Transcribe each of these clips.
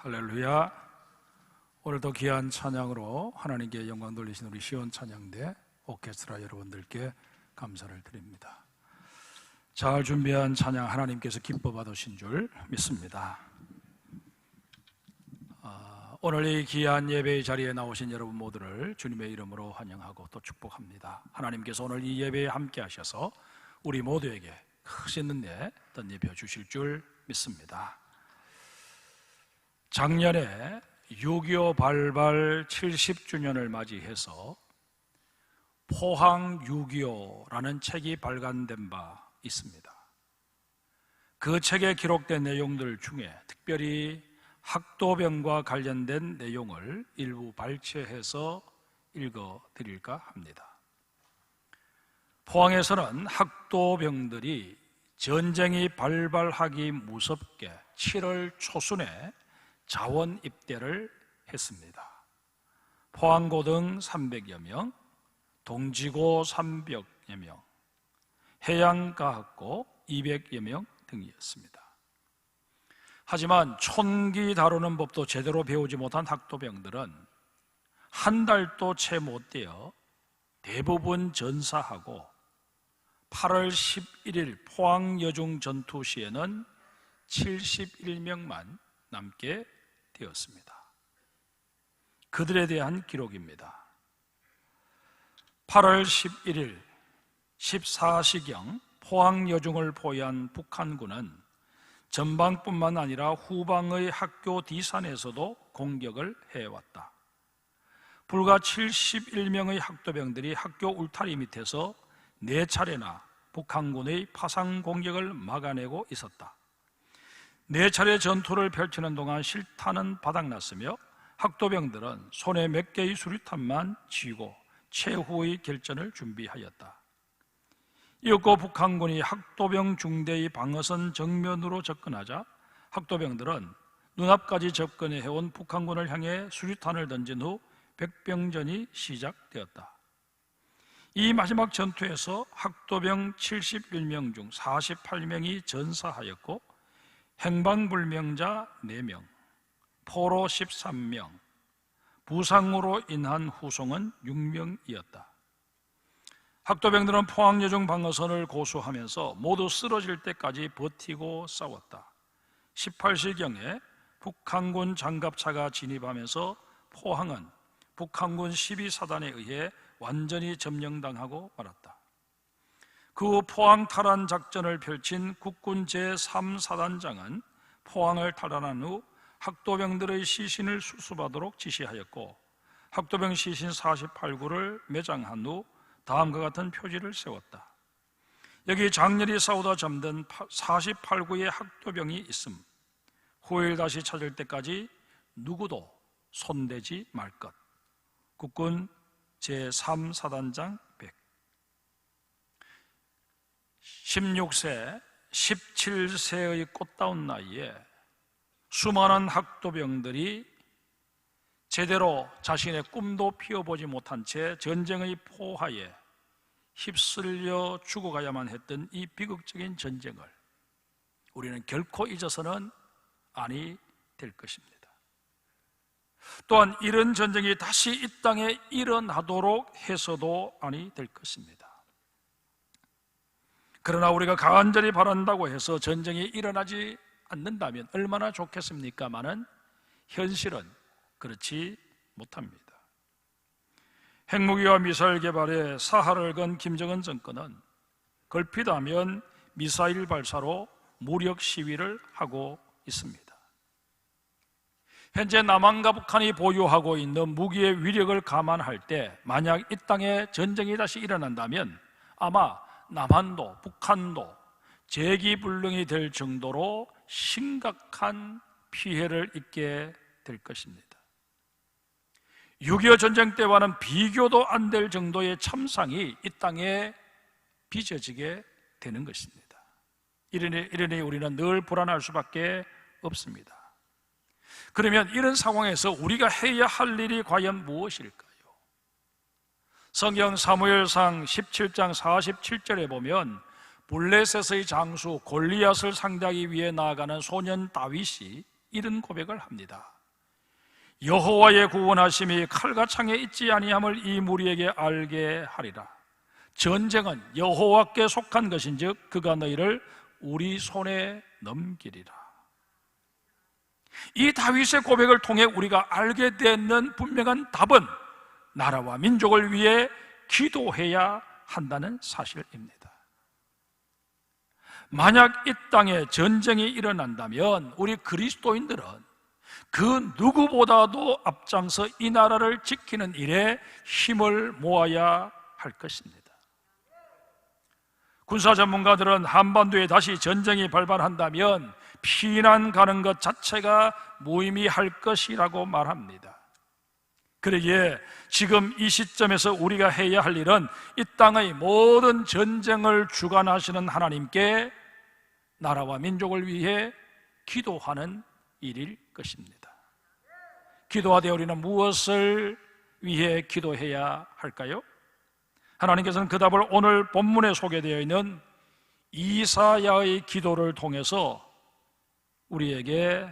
할렐루야. 오늘도 귀한 찬양으로 하나님께 영광 돌리신 우리 시온 찬양대 오케스트라 여러분들께 감사를 드립니다. 잘 준비한 찬양 하나님께서 기뻐 받으신 줄 믿습니다. 오늘 이 귀한 예배의 자리에 나오신 여러분 모두를 주님의 이름으로 환영하고 또 축복합니다. 하나님께서 오늘 이 예배에 함께 하셔서 우리 모두에게 크신 은혜 덧입혀 주실 줄 믿습니다. 작년에 6.25 발발 70주년을 맞이해서 포항 6.25라는 책이 발간된 바 있습니다. 그 책에 기록된 내용들 중에 특별히 학도병과 관련된 내용을 일부 발췌해서 읽어드릴까 합니다. 포항에서는 학도병들이 전쟁이 발발하기 무섭게 7월 초순에 자원 입대를 했습니다. 포항고등 300여 명, 동지고 300여 명, 해양과학고 200여 명 등이었습니다. 하지만 총기 다루는 법도 제대로 배우지 못한 학도병들은 한 달도 채 못 되어 대부분 전사하고 8월 11일 포항여중 전투 시에는 71명만 남게 되었습니다. 그들에 대한 기록입니다. 8월 11일 14시경 포항여중을 포위한 북한군은 전방뿐만 아니라 후방의 학교 뒷산에서도 공격을 해왔다. 불과 71명의 학도병들이 학교 울타리 밑에서 4차례나 북한군의 파상 공격을 막아내고 있었다. 4차례 전투를 펼치는 동안 실탄은 바닥났으며 학도병들은 손에 몇 개의 수류탄만 쥐고 최후의 결전을 준비하였다. 이윽고 북한군이 학도병 중대의 방어선 정면으로 접근하자 학도병들은 눈앞까지 접근해 해온 북한군을 향해 수류탄을 던진 후 백병전이 시작되었다. 이 마지막 전투에서 학도병 71명 중 48명이 전사하였고 행방불명자 4명, 포로 13명, 부상으로 인한 후송은 6명이었다. 학도병들은 포항여중 방어선을 고수하면서 모두 쓰러질 때까지 버티고 싸웠다. 18시경에 북한군 장갑차가 진입하면서 포항은 북한군 12사단에 의해 완전히 점령당하고 말았다. 그 후 포항 탈환 작전을 펼친 국군 제3사단장은 포항을 탈환한 후 학도병들의 시신을 수습하도록 지시하였고 학도병 시신 48구를 매장한 후 다음과 같은 표지를 세웠다. 여기 장렬히 싸우다 잠든 48구의 학도병이 있음. 후일 다시 찾을 때까지 누구도 손대지 말 것. 국군 제3사단장 100. 16세, 17세의 꽃다운 나이에 수많은 학도병들이 제대로 자신의 꿈도 피워보지 못한 채 전쟁의 포화에 휩쓸려 죽어가야만 했던 이 비극적인 전쟁을 우리는 결코 잊어서는 아니 될 것입니다. 또한 이런 전쟁이 다시 이 땅에 일어나도록 해서도 아니 될 것입니다. 그러나 우리가 간절히 바란다고 해서 전쟁이 일어나지 않는다면 얼마나 좋겠습니까마는 현실은 그렇지 못합니다. 핵무기와 미사일 개발에 사활을 건 김정은 정권은 걸핏하면 미사일 발사로 무력 시위를 하고 있습니다. 현재 남한과 북한이 보유하고 있는 무기의 위력을 감안할 때 만약 이 땅에 전쟁이 다시 일어난다면 아마 남한도 북한도 재기불능이 될 정도로 심각한 피해를 입게 될 것입니다. 6.25 전쟁 때와는 비교도 안 될 정도의 참상이 이 땅에 빚어지게 되는 것입니다. 이러니 우리는 늘 불안할 수밖에 없습니다. 그러면 이런 상황에서 우리가 해야 할 일이 과연 무엇일까요? 성경 사무엘상 17장 47절에 보면 블레셋의 장수 골리앗을 상대하기 위해 나아가는 소년 다윗이 이런 고백을 합니다. 여호와의 구원하심이 칼과 창에 있지 아니함을 이 무리에게 알게 하리라. 전쟁은 여호와께 속한 것인즉 그가 너희를 우리 손에 넘기리라. 이 다윗의 고백을 통해 우리가 알게 되는 분명한 답은 나라와 민족을 위해 기도해야 한다는 사실입니다. 만약 이 땅에 전쟁이 일어난다면 우리 그리스도인들은 그 누구보다도 앞장서 이 나라를 지키는 일에 힘을 모아야 할 것입니다. 군사 전문가들은 한반도에 다시 전쟁이 발발한다면 피난 가는 것 자체가 무의미할 것이라고 말합니다. 그러기에 지금 이 시점에서 우리가 해야 할 일은 이 땅의 모든 전쟁을 주관하시는 하나님께 나라와 민족을 위해 기도하는 일일 것입니다. 기도하되 우리는 무엇을 위해 기도해야 할까요? 하나님께서는 그 답을 오늘 본문에 소개되어 있는 이사야의 기도를 통해서 우리에게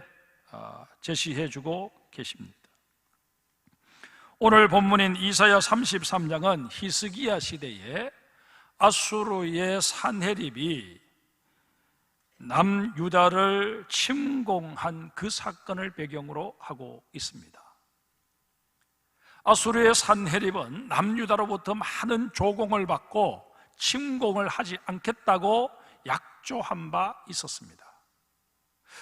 제시해 주고 계십니다. 오늘 본문인 이사야 33장은 히스기야 시대에 아수르의 산헤립이 남유다를 침공한 그 사건을 배경으로 하고 있습니다. 아수르의 산헤립은 남유다로부터 많은 조공을 받고 침공을 하지 않겠다고 약조한 바 있었습니다.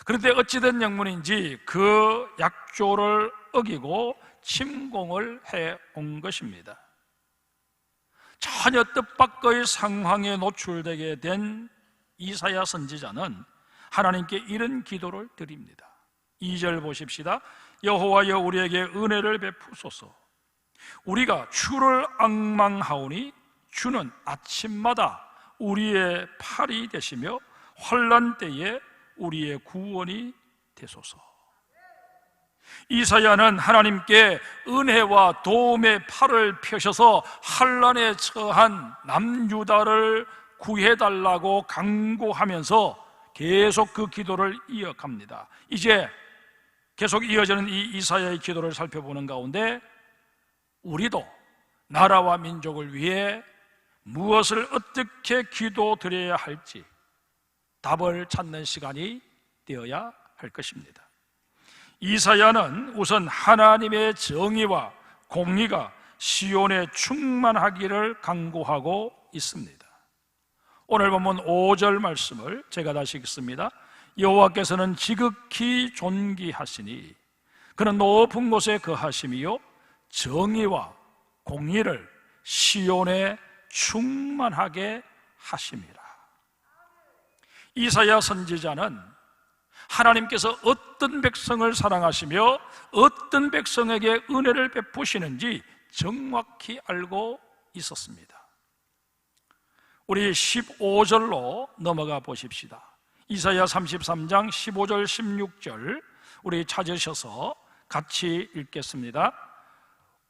그런데 어찌된 영문인지 그 약조를 어기고 침공을 해온 것입니다. 전혀 뜻밖의 상황에 노출되게 된 이사야 선지자는 하나님께 이런 기도를 드립니다. 2절 보십시다. 여호와여 우리에게 은혜를 베푸소서. 우리가 주를 앙망하오니 주는 아침마다 우리의 팔이 되시며 환난 때에 우리의 구원이 되소서. 이사야는 하나님께 은혜와 도움의 팔을 펴셔서 환난에 처한 남유다를 구해달라고 간구하면서 계속 그 기도를 이어갑니다. 이제 계속 이어지는 이 이사야의 기도를 살펴보는 가운데 우리도 나라와 민족을 위해 무엇을 어떻게 기도드려야 할지 답을 찾는 시간이 되어야 할 것입니다. 이사야는 우선 하나님의 정의와 공의가 시온에 충만하기를 간구하고 있습니다. 오늘 본문 5절 말씀을 제가 다시 읽습니다. 여호와께서는 지극히 존귀하시니 그는 높은 곳에 거하심이요 정의와 공의를 시온에 충만하게 하심이라. 이사야 선지자는 하나님께서 어떤 백성을 사랑하시며 어떤 백성에게 은혜를 베푸시는지 정확히 알고 있었습니다. 우리 15절로 넘어가 보십시다. 이사야 33장 15절 16절 우리 찾으셔서 같이 읽겠습니다.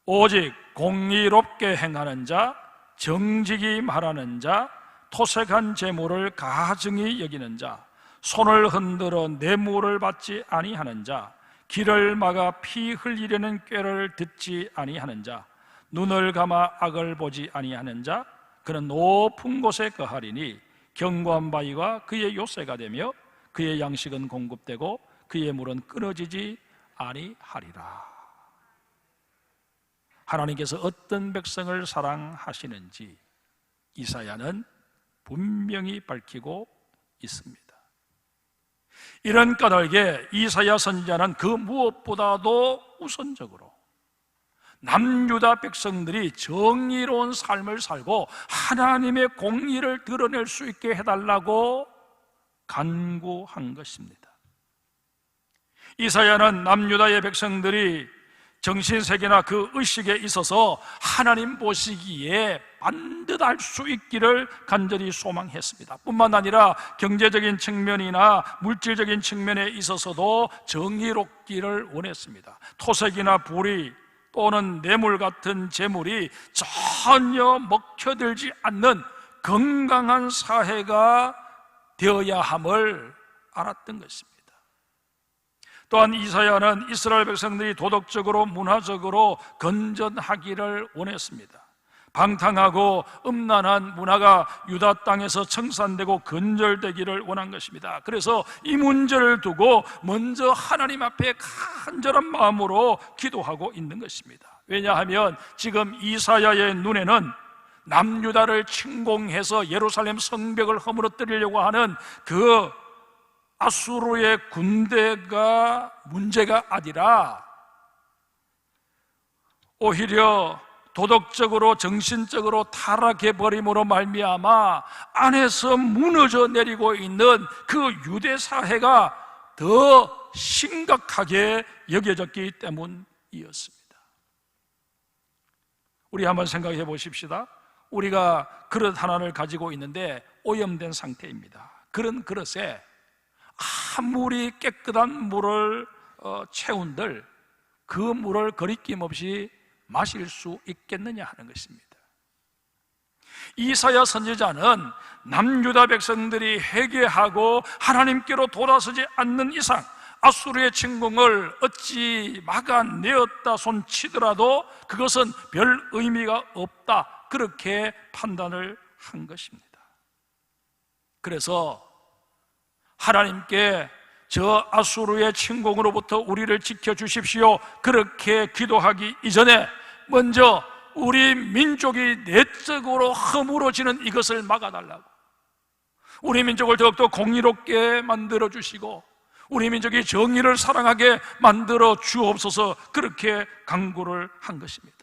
오직 공의롭게 행하는 자, 정직이 말하는 자, 토색한 재물을 가증히 여기는 자, 손을 흔들어 뇌물을 받지 아니하는 자, 길을 막아 피 흘리려는 꾀를 듣지 아니하는 자, 눈을 감아 악을 보지 아니하는 자, 그는 높은 곳에 거하리니 견고한 바위가 그의 요새가 되며 그의 양식은 공급되고 그의 물은 끊어지지 아니하리라. 하나님께서 어떤 백성을 사랑하시는지 이사야는 분명히 밝히고 있습니다. 이런 까닭에 이사야 선지자는 그 무엇보다도 우선적으로 남유다 백성들이 정의로운 삶을 살고 하나님의 공의를 드러낼 수 있게 해달라고 간구한 것입니다. 이사야는 남유다의 백성들이 정신세계나 그 의식에 있어서 하나님 보시기에 반듯할 수 있기를 간절히 소망했습니다. 뿐만 아니라 경제적인 측면이나 물질적인 측면에 있어서도 정의롭기를 원했습니다. 토색이나 불의 또는 뇌물 같은 재물이 전혀 먹혀들지 않는 건강한 사회가 되어야 함을 알았던 것입니다. 또한 이사야는 이스라엘 백성들이 도덕적으로 문화적으로 건전하기를 원했습니다. 방탕하고 음란한 문화가 유다 땅에서 청산되고 건절되기를 원한 것입니다. 그래서 이 문제를 두고 먼저 하나님 앞에 간절한 마음으로 기도하고 있는 것입니다. 왜냐하면 지금 이사야의 눈에는 남유다를 침공해서 예루살렘 성벽을 허물어뜨리려고 하는 그 아수르의 군대가 문제가 아니라 오히려 도덕적으로 정신적으로 타락해버림으로 말미암아 안에서 무너져 내리고 있는 그 유대 사회가 더 심각하게 여겨졌기 때문이었습니다. 우리 한번 생각해 보십시다. 우리가 그릇 하나를 가지고 있는데 오염된 상태입니다. 그런 그릇에 아무리 깨끗한 물을 채운들 그 물을 거리낌 없이 마실 수 있겠느냐 하는 것입니다. 이사야 선지자는 남유다 백성들이 회개하고 하나님께로 돌아서지 않는 이상 아수르의 침공을 어찌 막아내었다 손치더라도 그것은 별 의미가 없다, 그렇게 판단을 한 것입니다. 그래서 하나님께 저 아수르의 침공으로부터 우리를 지켜주십시오, 그렇게 기도하기 이전에 먼저 우리 민족이 내적으로 허물어지는 이것을 막아달라고, 우리 민족을 더욱더 공의롭게 만들어주시고 우리 민족이 정의를 사랑하게 만들어 주옵소서, 그렇게 간구를 한 것입니다.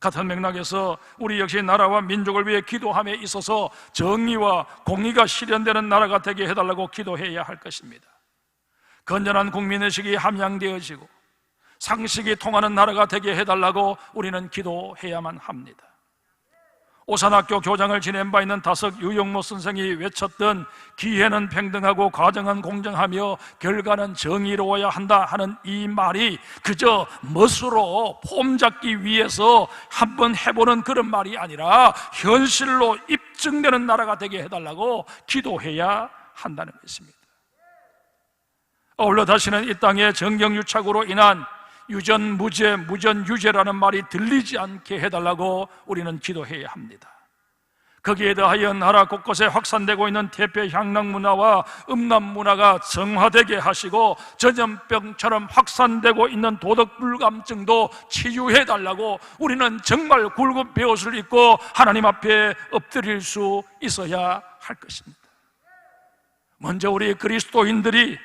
같은 맥락에서 우리 역시 나라와 민족을 위해 기도함에 있어서 정의와 공의가 실현되는 나라가 되게 해달라고 기도해야 할 것입니다. 건전한 국민의식이 함양되어지고 상식이 통하는 나라가 되게 해달라고 우리는 기도해야만 합니다. 오산학교 교장을 지낸 바 있는 다석 유영모 선생이 외쳤던 기회는 평등하고 과정은 공정하며 결과는 정의로워야 한다 하는 이 말이 그저 멋으로 폼 잡기 위해서 한번 해보는 그런 말이 아니라 현실로 입증되는 나라가 되게 해달라고 기도해야 한다는 것입니다. 아울러 다시는 이 땅에 정경유착으로 인한 유전무죄, 무전유죄라는 말이 들리지 않게 해달라고 우리는 기도해야 합니다. 거기에 더하여 나라 곳곳에 확산되고 있는 퇴폐 향락 문화와 음란 문화가 정화되게 하시고 전염병처럼 확산되고 있는 도덕 불감증도 치유해달라고 우리는 정말 굵은 베옷을 입고 하나님 앞에 엎드릴 수 있어야 할 것입니다. 먼저 우리 그리스도인들이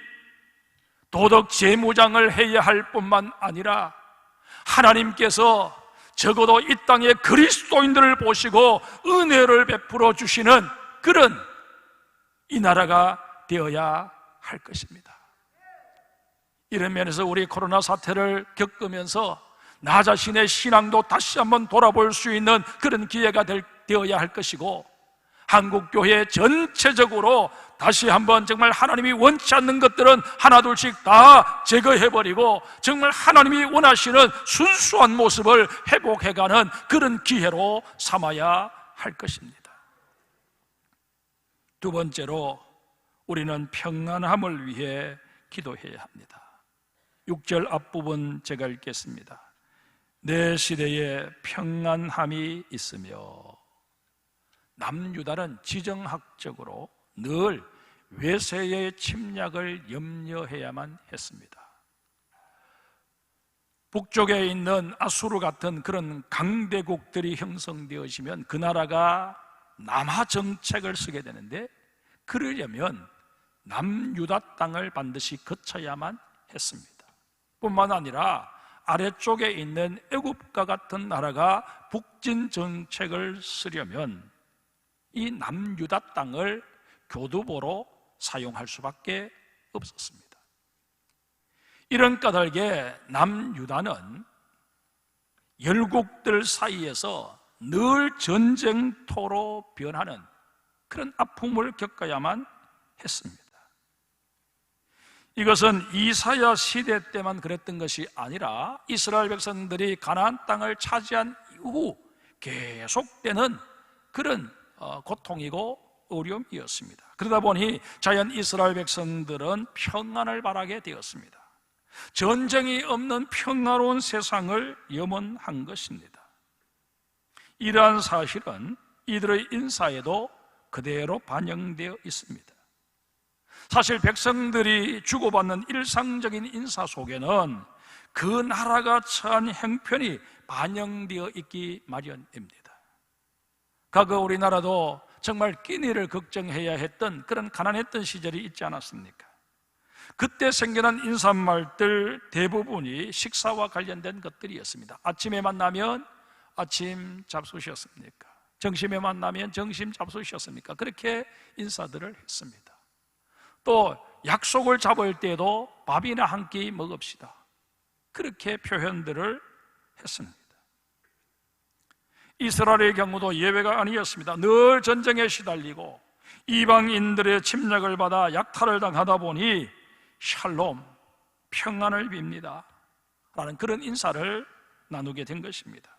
도덕 재무장을 해야 할 뿐만 아니라 하나님께서 적어도 이 땅에 그리스도인들을 보시고 은혜를 베풀어 주시는 그런 이 나라가 되어야 할 것입니다. 이런 면에서 우리 코로나 사태를 겪으면서 나 자신의 신앙도 다시 한번 돌아볼 수 있는 그런 기회가 되어야 할 것이고, 한국교회 전체적으로 다시 한번 정말 하나님이 원치 않는 것들은 하나둘씩 다 제거해버리고 정말 하나님이 원하시는 순수한 모습을 회복해가는 그런 기회로 삼아야 할 것입니다. 두 번째로 우리는 평안함을 위해 기도해야 합니다. 6절 앞부분 제가 읽겠습니다. 내 시대에 평안함이 있으며, 남유다는 지정학적으로 늘 외세의 침략을 염려해야만 했습니다. 북쪽에 있는 아수르 같은 그런 강대국들이 형성되어지면 그 나라가 남하 정책을 쓰게 되는데, 그러려면 남유다 땅을 반드시 거쳐야만 했습니다. 뿐만 아니라 아래쪽에 있는 애굽과 같은 나라가 북진 정책을 쓰려면 이 남유다 땅을 교두보로 사용할 수밖에 없었습니다. 이런 까닭에 남유다는 열국들 사이에서 늘 전쟁터로 변하는 그런 아픔을 겪어야만 했습니다. 이것은 이사야 시대 때만 그랬던 것이 아니라 이스라엘 백성들이 가나안 땅을 차지한 이후 계속되는 그런 고통이고 어려움이었습니다. 그러다 보니 자연 이스라엘 백성들은 평안을 바라게 되었습니다. 전쟁이 없는 평화로운 세상을 염원한 것입니다. 이러한 사실은 이들의 인사에도 그대로 반영되어 있습니다. 사실 백성들이 주고받는 일상적인 인사 속에는 그 나라가 처한 형편이 반영되어 있기 마련입니다. 과거 우리나라도 정말 끼니를 걱정해야 했던 그런 가난했던 시절이 있지 않았습니까? 그때 생겨난 인사말들 대부분이 식사와 관련된 것들이었습니다. 아침에 만나면 아침 잡수셨습니까? 점심에 만나면 점심 잡수셨습니까? 그렇게 인사들을 했습니다. 또 약속을 잡을 때도 밥이나 한 끼 먹읍시다, 그렇게 표현들을 했습니다. 이스라엘의 경우도 예외가 아니었습니다. 늘 전쟁에 시달리고 이방인들의 침략을 받아 약탈을 당하다 보니 샬롬, 평안을 빕니다 라는 그런 인사를 나누게 된 것입니다.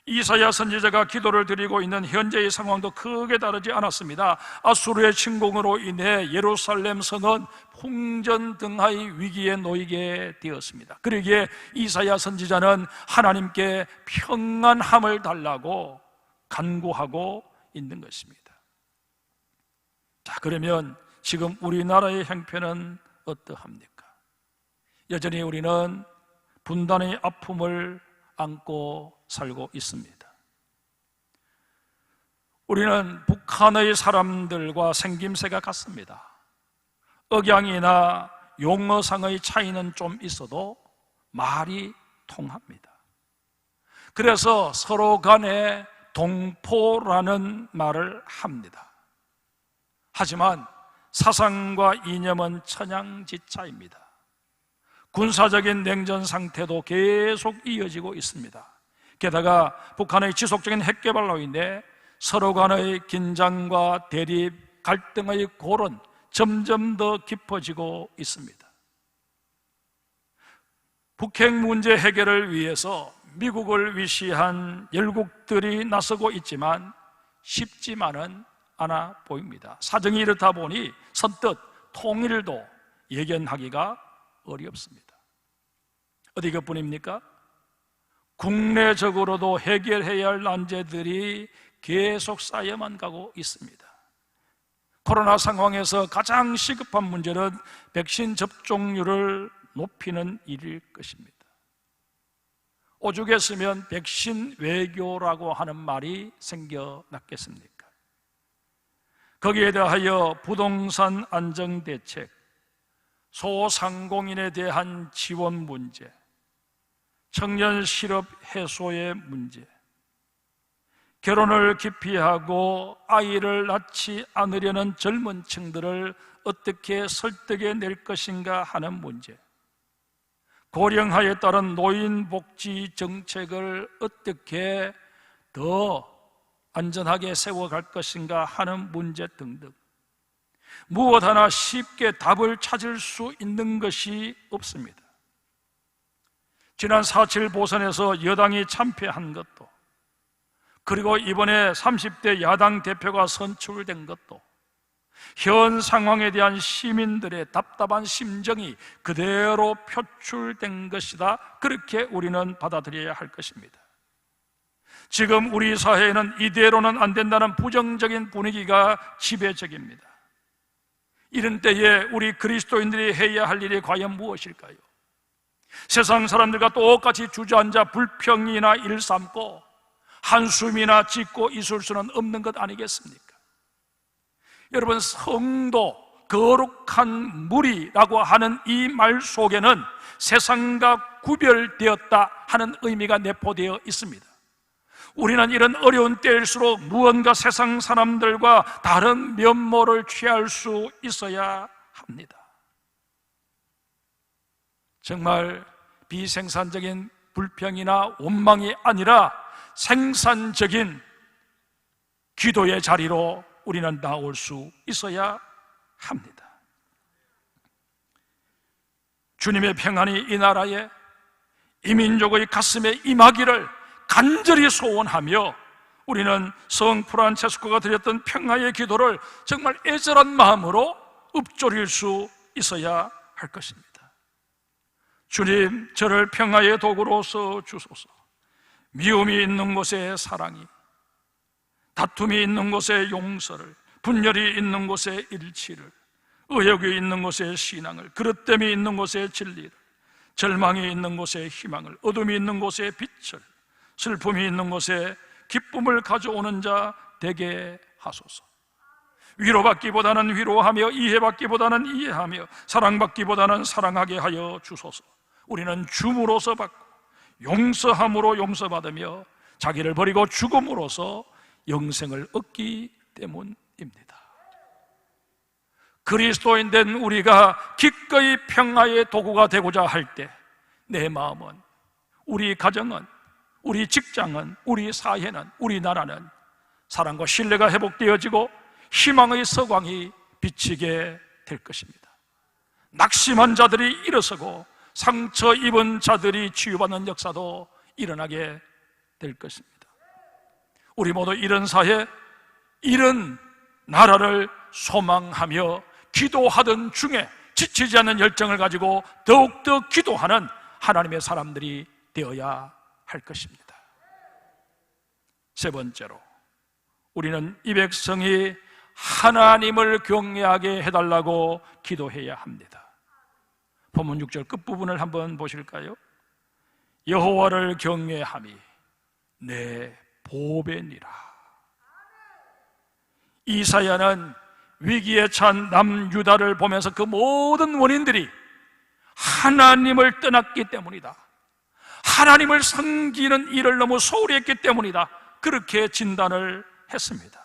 이사야 선지자가 기도를 드리고 있는 현재의 상황도 크게 다르지 않았습니다. 아수르의 침공으로 인해 예루살렘 성은 풍전등하의 위기에 놓이게 되었습니다. 그러기에 이사야 선지자는 하나님께 평안함을 달라고 간구하고 있는 것입니다. 자, 그러면 지금 우리나라의 형편은 어떠합니까? 여전히 우리는 분단의 아픔을 안고 살고 있습니다. 우리는 북한의 사람들과 생김새가 같습니다. 억양이나 용어상의 차이는 좀 있어도 말이 통합니다. 그래서 서로 간에 동포라는 말을 합니다. 하지만 사상과 이념은 천양지차입니다. 군사적인 냉전 상태도 계속 이어지고 있습니다. 게다가 북한의 지속적인 핵 개발로 인해 서로 간의 긴장과 대립, 갈등의 골은 점점 더 깊어지고 있습니다. 북핵 문제 해결을 위해서 미국을 위시한 열국들이 나서고 있지만 쉽지만은 않아 보입니다. 사정이 이렇다 보니 선뜻 통일도 예견하기가 어렵습니다. 어디 그뿐입니까? 국내적으로도 해결해야 할 난제들이 계속 쌓여만 가고 있습니다. 코로나 상황에서 가장 시급한 문제는 백신 접종률을 높이는 일일 것입니다. 오죽했으면 백신 외교라고 하는 말이 생겨났겠습니까? 거기에 대하여 부동산 안정대책, 소상공인에 대한 지원 문제, 청년 실업 해소의 문제, 결혼을 기피하고 아이를 낳지 않으려는 젊은 층들을 어떻게 설득해 낼 것인가 하는 문제, 고령화에 따른 노인복지 정책을 어떻게 더 안전하게 세워갈 것인가 하는 문제 등등, 무엇 하나 쉽게 답을 찾을 수 있는 것이 없습니다. 지난 4.7 보선에서 여당이 참패한 것도, 그리고 이번에 30대 야당 대표가 선출된 것도 현 상황에 대한 시민들의 답답한 심정이 그대로 표출된 것이다, 그렇게 우리는 받아들여야 할 것입니다. 지금 우리 사회에는 이대로는 안 된다는 부정적인 분위기가 지배적입니다. 이런 때에 우리 그리스도인들이 해야 할 일이 과연 무엇일까요? 세상 사람들과 똑같이 주저앉아 불평이나 일삼고 한숨이나 짓고 있을 수는 없는 것 아니겠습니까? 여러분, 성도, 거룩한 무리라고 하는 이 말 속에는 세상과 구별되었다 하는 의미가 내포되어 있습니다. 우리는 이런 어려운 때일수록 무언가 세상 사람들과 다른 면모를 취할 수 있어야 합니다. 정말 비생산적인 불평이나 원망이 아니라 생산적인 기도의 자리로 우리는 나올 수 있어야 합니다. 주님의 평안이 이 나라에, 이 민족의 가슴에 임하기를 간절히 소원하며 우리는 성 프란체스코가 드렸던 평화의 기도를 정말 애절한 마음으로 읊조릴 수 있어야 할 것입니다. 주님, 저를 평화의 도구로서 주소서. 미움이 있는 곳에 사랑이, 다툼이 있는 곳에 용서를, 분열이 있는 곳에 일치를, 의욕이 있는 곳에 신앙을, 그릇됨이 있는 곳에 진리를, 절망이 있는 곳에 희망을, 어둠이 있는 곳에 빛을, 슬픔이 있는 곳에 기쁨을 가져오는 자 되게 하소서. 위로받기보다는 위로하며, 이해받기보다는 이해하며, 사랑받기보다는 사랑하게 하여 주소서. 우리는 줌으로서 받고 용서함으로 용서받으며 자기를 버리고 죽음으로써 영생을 얻기 때문입니다. 그리스도인 된 우리가 기꺼이 평화의 도구가 되고자 할 때 내 마음은, 우리 가정은, 우리 직장은, 우리 사회는, 우리 나라는 사랑과 신뢰가 회복되어지고 희망의 서광이 비치게 될 것입니다. 낙심한 자들이 일어서고 상처 입은 자들이 치유받는 역사도 일어나게 될 것입니다. 우리 모두 이런 사회, 이런 나라를 소망하며 기도하던 중에 지치지 않는 열정을 가지고 더욱더 기도하는 하나님의 사람들이 되어야 할 것입니다. 세 번째로, 우리는 이 백성이 하나님을 경외하게 해달라고 기도해야 합니다. 본문 6절 끝부분을 한번 보실까요? 여호와를 경외함이 내 보배니라. 이사야는 위기에 찬 남유다를 보면서 그 모든 원인들이 하나님을 떠났기 때문이다, 하나님을 섬기는 일을 너무 소홀히 했기 때문이다, 그렇게 진단을 했습니다.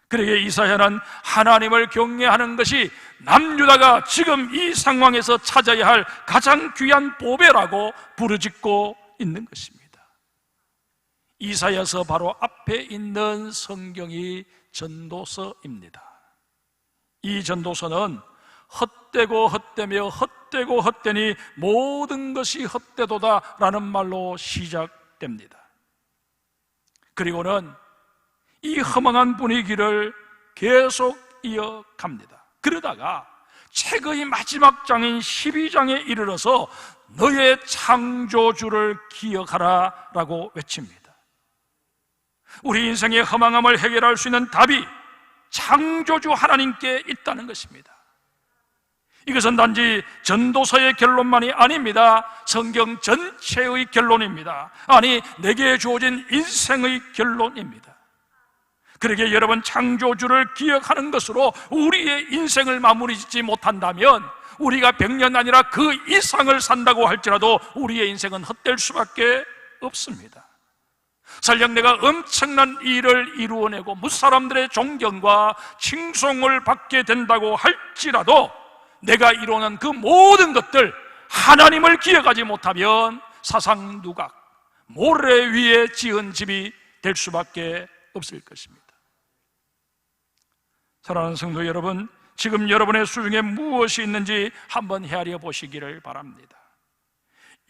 그러기에 이사야는 하나님을 경외하는 것이 남유다가 지금 이 상황에서 찾아야 할 가장 귀한 보배라고 부르짖고 있는 것입니다. 이사야서 바로 앞에 있는 성경이 전도서입니다. 이 전도서는 헛되고 헛되며 헛되고 헛되니 모든 것이 헛되도다 라는 말로 시작됩니다. 그리고는 이 허망한 분위기를 계속 이어갑니다. 그러다가 책의 마지막 장인 12장에 이르러서 너의 창조주를 기억하라 라고 외칩니다. 우리 인생의 허망함을 해결할 수 있는 답이 창조주 하나님께 있다는 것입니다. 이것은 단지 전도서의 결론만이 아닙니다. 성경 전체의 결론입니다. 아니, 내게 주어진 인생의 결론입니다. 그러기에 여러분, 창조주를 기억하는 것으로 우리의 인생을 마무리 짓지 못한다면 우리가 100년 아니라 그 이상을 산다고 할지라도 우리의 인생은 헛될 수밖에 없습니다. 설령 내가 엄청난 일을 이루어내고 무사람들의 존경과 칭송을 받게 된다고 할지라도 내가 이루어낸 그 모든 것들 하나님을 기억하지 못하면 사상누각, 모래 위에 지은 집이 될 수밖에 없을 것입니다. 사랑하는 성도 여러분, 지금 여러분의 수중에 무엇이 있는지 한번 헤아려 보시기를 바랍니다.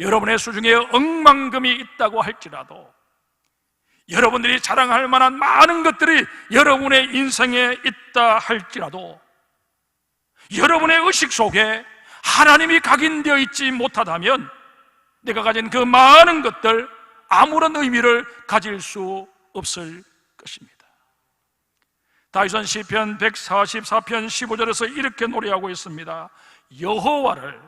여러분의 수중에 억만금이 있다고 할지라도, 여러분들이 자랑할 만한 많은 것들이 여러분의 인생에 있다 할지라도, 여러분의 의식 속에 하나님이 각인되어 있지 못하다면 내가 가진 그 많은 것들 아무런 의미를 가질 수 없을 것입니다. 다윗은 시편 144편 15절에서 이렇게 노래하고 있습니다. 여호와를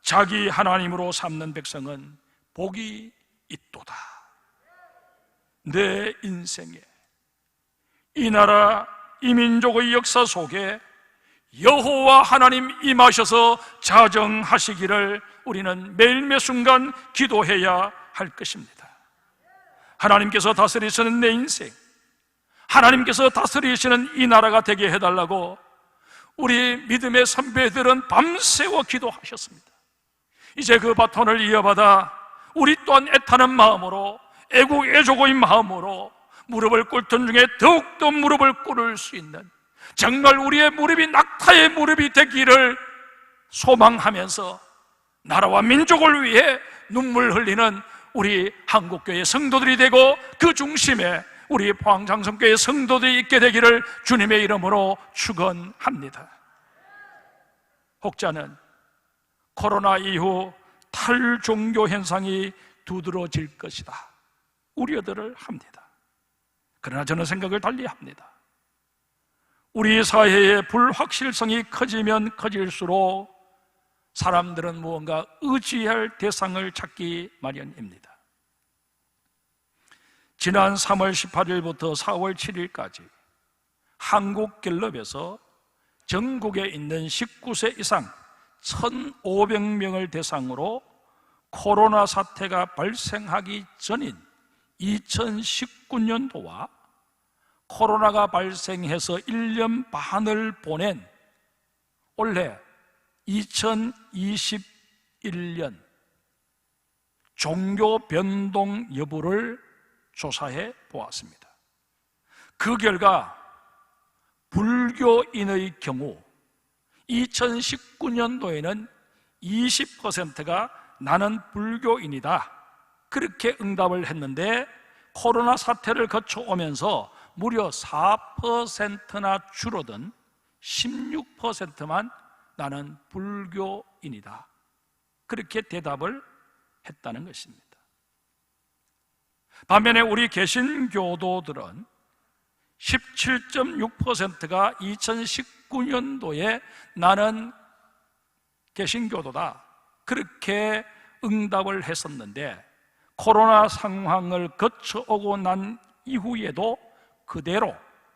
자기 하나님으로 삼는 백성은 복이 있도다. 내 인생에, 이 나라, 이 민족의 역사 속에 여호와 하나님 임하셔서 자정하시기를 우리는 매일 매 순간 기도해야 할 것입니다. 하나님께서 다스리시는 내 인생, 하나님께서 다스리시는 이 나라가 되게 해달라고 우리 믿음의 선배들은 밤새워 기도하셨습니다. 이제 그 바톤을 이어받아 우리 또한 애타는 마음으로, 애국 애조고인 마음으로 무릎을 꿇던 중에 더욱더 무릎을 꿇을 수 있는, 정말 우리의 무릎이 낙타의 무릎이 되기를 소망하면서 나라와 민족을 위해 눈물 흘리는 우리 한국교회 성도들이 되고 그 중심에 우리 포항장성교회 성도들이 있게 되기를 주님의 이름으로 축원합니다. 혹자는 코로나 이후 탈종교 현상이 두드러질 것이다 우려들을 합니다. 그러나 저는 생각을 달리합니다. 우리 사회의 불확실성이 커지면 커질수록 사람들은 무언가 의지할 대상을 찾기 마련입니다. 지난 3월 18일부터 4월 7일까지 한국갤럽에서 전국에 있는 19세 이상 1,500명을 대상으로 코로나 사태가 발생하기 전인 2019년도와 코로나가 발생해서 1년 반을 보낸 올해 2021년 종교 변동 여부를 조사해 보았습니다. 그 결과 불교인의 경우 2019년도에는 20%가 나는 불교인이다 그렇게 응답을 했는데 코로나 사태를 거쳐오면서 무려 4%나 줄어든 16%만 나는 불교인이다 그렇게 대답을 했다는 것입니다. 반면에 우리 개신교도들은 17.6%가 2019년도에 나는 개신교도다 그렇게 응답을 했었는데 코로나 상황을 거쳐오고 난 이후에도 그대로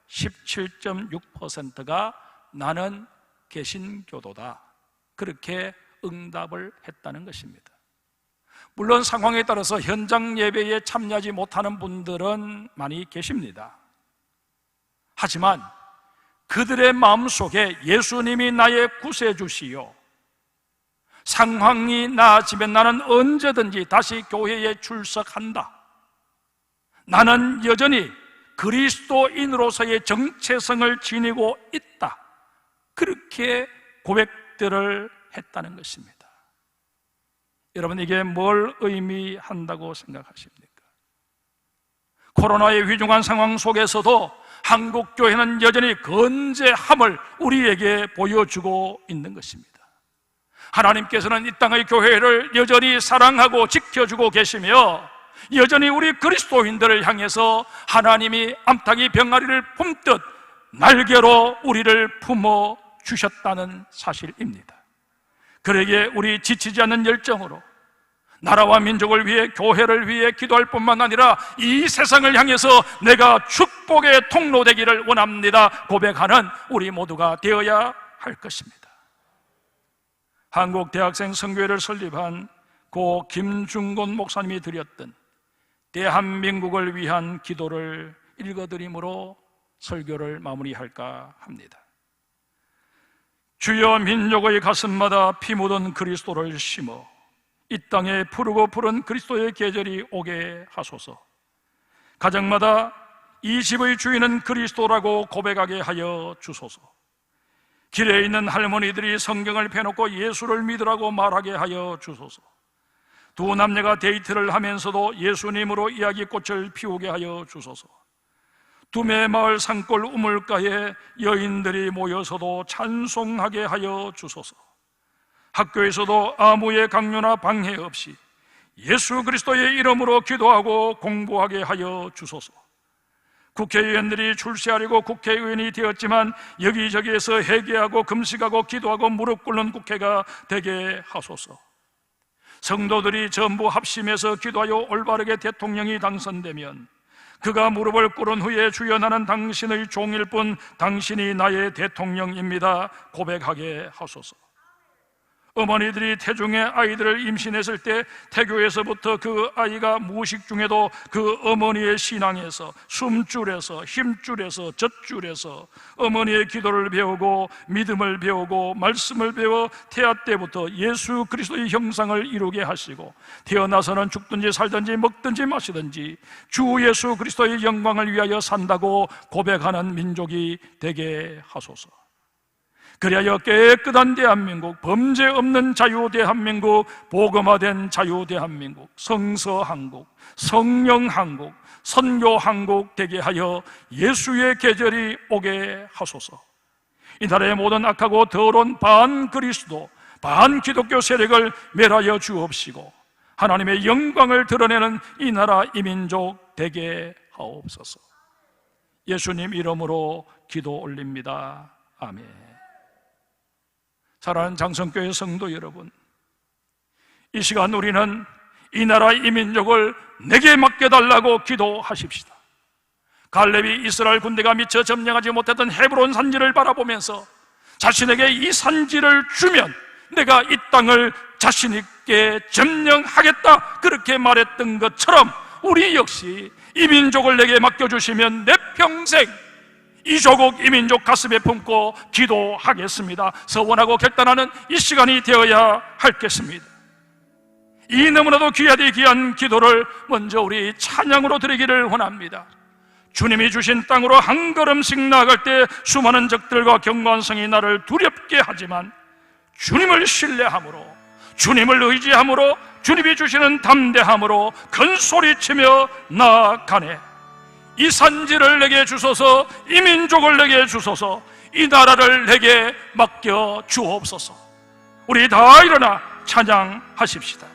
17.6%가 나는 개신교도다 그렇게 응답을 했다는 것입니다. 물론 상황에 따라서 현장 예배에 참여하지 못하는 분들은 많이 계십니다. 하지만 그들의 마음속에 예수님이 나의 구세주시요 상황이 나아지면 나는 언제든지 다시 교회에 출석한다, 나는 여전히 그리스도인으로서의 정체성을 지니고 있다 그렇게 고백들을 했다는 것입니다. 여러분, 이게 뭘 의미한다고 생각하십니까? 코로나의 위중한 상황 속에서도 한국교회는 여전히 건재함을 우리에게 보여주고 있는 것입니다. 하나님께서는 이 땅의 교회를 여전히 사랑하고 지켜주고 계시며 여전히 우리 그리스도인들을 향해서 하나님이 암탉이 병아리를 품듯 날개로 우리를 품어 주셨다는 사실입니다. 그러기에 우리 지치지 않는 열정으로 나라와 민족을 위해 교회를 위해 기도할 뿐만 아니라 이 세상을 향해서 내가 축복의 통로 되기를 원합니다 고백하는 우리 모두가 되어야 할 것입니다. 한국대학생 선교회를 설립한 고 김중곤 목사님이 드렸던 대한민국을 위한 기도를 읽어드림으로 설교를 마무리할까 합니다. 주여, 민족의 가슴마다 피 묻은 그리스도를 심어 이 땅에 푸르고 푸른 그리스도의 계절이 오게 하소서. 가정마다 이 집의 주인은 그리스도라고 고백하게 하여 주소서. 길에 있는 할머니들이 성경을 펴놓고 예수를 믿으라고 말하게 하여 주소서. 두 남녀가 데이트를 하면서도 예수님으로 이야기꽃을 피우게 하여 주소서. 두메마을 산골 우물가에 여인들이 모여서도 찬송하게 하여 주소서. 학교에서도 아무의 강요나 방해 없이 예수 그리스도의 이름으로 기도하고 공부하게 하여 주소서. 국회의원들이 출세하려고 국회의원이 되었지만 여기저기에서 회개하고 금식하고 기도하고 무릎 꿇는 국회가 되게 하소서. 성도들이 전부 합심해서 기도하여 올바르게 대통령이 당선되면 그가 무릎을 꿇은 후에 주여, 나는 당신의 종일 뿐 당신이 나의 대통령입니다 고백하게 하소서. 어머니들이 태중의 아이들을 임신했을 때 태교에서부터 그 아이가 무식 중에도 그 어머니의 신앙에서 숨줄에서 힘줄에서 젖줄에서 어머니의 기도를 배우고 믿음을 배우고 말씀을 배워 태아 때부터 예수 그리스도의 형상을 이루게 하시고 태어나서는 죽든지 살든지 먹든지 마시든지 주 예수 그리스도의 영광을 위하여 산다고 고백하는 민족이 되게 하소서. 그리하여 깨끗한 대한민국, 범죄 없는 자유 대한민국, 복음화된 자유 대한민국, 성서 한국, 성령 한국, 선교 한국 되게 하여 예수의 계절이 오게 하소서. 이 나라의 모든 악하고 더러운 반그리스도, 반기독교 세력을 멸하여 주옵시고 하나님의 영광을 드러내는 이 나라 이 민족 되게 하옵소서. 예수님 이름으로 기도 올립니다. 아멘. 사랑하는 장성교회 성도 여러분, 이 시간 우리는 이 나라 이 민족을 내게 맡겨달라고 기도하십시다. 갈렙이 이스라엘 군대가 미처 점령하지 못했던 헤브론 산지를 바라보면서 자신에게 이 산지를 주면 내가 이 땅을 자신 있게 점령하겠다, 그렇게 말했던 것처럼 우리 역시 이 민족을 내게 맡겨주시면 내 평생 이 조국 이 민족 가슴에 품고 기도하겠습니다. 서원하고 결단하는 이 시간이 되어야 하겠습니다. 이 너무나도 귀하디 귀한 기도를 먼저 우리 찬양으로 드리기를 원합니다. 주님이 주신 땅으로 한 걸음씩 나아갈 때 수많은 적들과 경관성이 나를 두렵게 하지만 주님을 신뢰함으로, 주님을 의지함으로, 주님이 주시는 담대함으로 큰 소리치며 나아가네. 이 산지를 내게 주소서, 이 민족을 내게 주소서, 이 나라를 내게 맡겨 주옵소서. 우리 다 일어나 찬양하십시다.